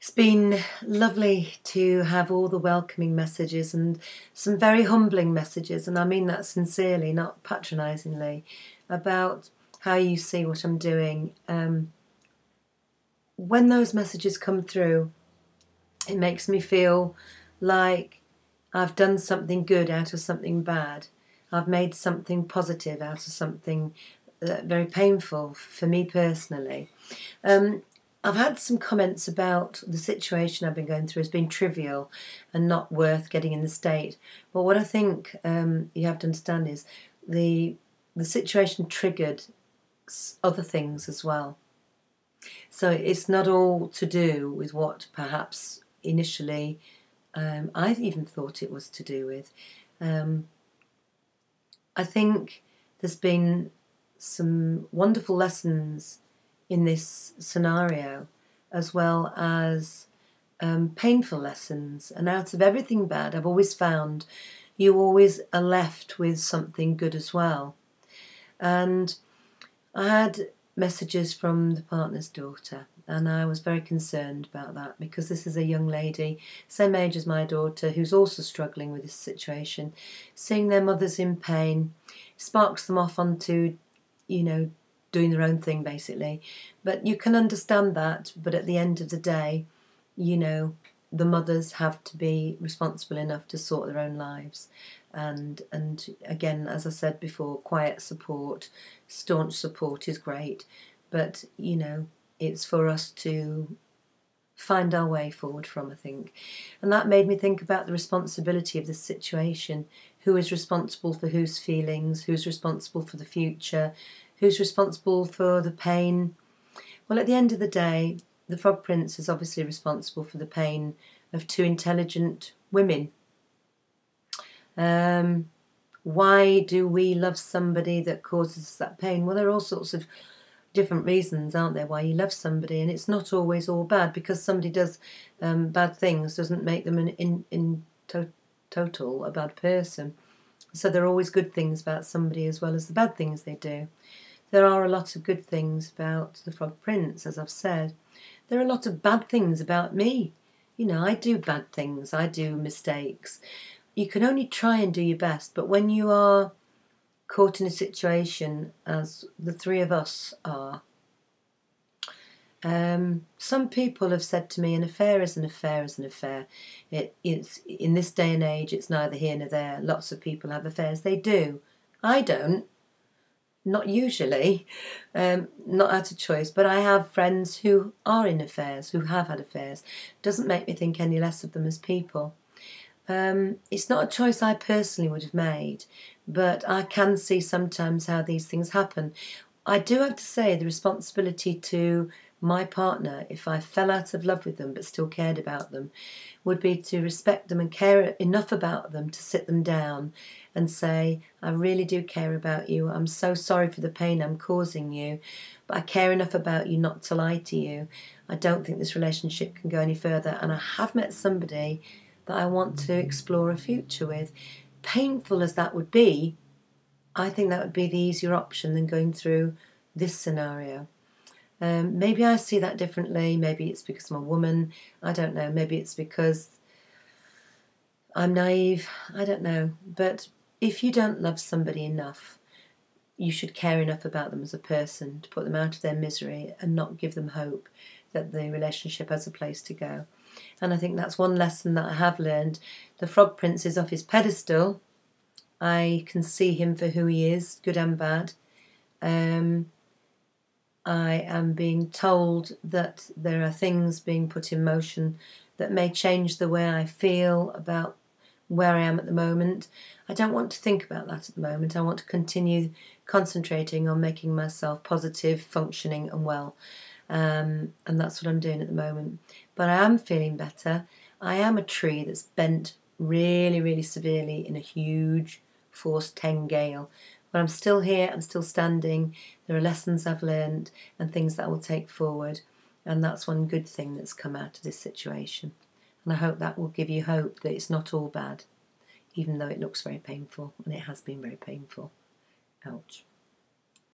It's been lovely to have all the welcoming messages and some very humbling messages, and I mean that sincerely, not patronisingly, about how you see what I'm doing. When those messages come through, it makes me feel like I've done something good out of something bad. I've made something positive out of something very painful for me personally. I've had some comments about the situation I've been going through as being trivial and not worth getting in the state. But what I think you have to understand is the situation triggered other things as well. So it's not all to do with what perhaps initially I even thought it was to do with. I think there's been some wonderful lessons in this scenario, as well as painful lessons. And out of everything bad, I've always found you always are left with something good as well. And I had messages from the partner's daughter, and I was very concerned about that because this is a young lady, same age as my daughter, who's also struggling with this situation. Seeing their mothers in pain sparks them off onto, doing their own thing basically. But you can understand that, but at the end of the day, the mothers have to be responsible enough to sort their own lives. And again, as I said before, quiet support, staunch support is great, but it's for us to find our way forward from, I think. And that made me think about the responsibility of this situation. Who is responsible for whose feelings? Who's responsible for the future? Who's responsible for the pain? Well, at the end of the day, the Frog Prince is obviously responsible for the pain of two intelligent women. Why do we love somebody that causes us that pain? Well, there are all sorts of different reasons, aren't there, why you love somebody, and it's not always all bad. Because somebody does bad things doesn't make them in total a bad person. So there are always good things about somebody as well as the bad things they do. There are a lot of good things about the Frog Prince, as I've said. There are a lot of bad things about me. I do bad things, I do mistakes. You can only try and do your best, but when you are caught in a situation, as the three of us are, some people have said to me, an affair is an affair is an affair. It's in this day and age, it's neither here nor there. Lots of people have affairs. They do. I don't. Not usually, not out of choice, but I have friends who are in affairs, who have had affairs. Doesn't make me think any less of them as people. It's not a choice I personally would have made, but I can see sometimes how these things happen. I do have to say the responsibility to my partner, if I fell out of love with them but still cared about them, would be to respect them and care enough about them to sit them down and say, I really do care about you. I'm so sorry for the pain I'm causing you, but I care enough about you not to lie to you. I don't think this relationship can go any further, and I have met somebody that I want to explore a future with. Painful as that would be, I think that would be the easier option than going through this scenario. Maybe I see that differently. Maybe it's because I'm a woman. I don't know. Maybe it's because I'm naive. I don't know. But if you don't love somebody enough, you should care enough about them as a person to put them out of their misery and not give them hope that the relationship has a place to go. And I think that's one lesson that I have learned. The Frog Prince is off his pedestal. I can see him for who he is, good and bad. I am being told that there are things being put in motion that may change the way I feel about where I am at the moment. I don't want to think about that at the moment. I want to continue concentrating on making myself positive, functioning and well. And that's what I'm doing at the moment. But I am feeling better. I am a tree that's bent really, really severely in a huge force 10 gale. But I'm still here, I'm still standing. There are lessons I've learned and things that I will take forward. And that's one good thing that's come out of this situation. And I hope that will give you hope that it's not all bad, even though it looks very painful, and it has been very painful. Ouch.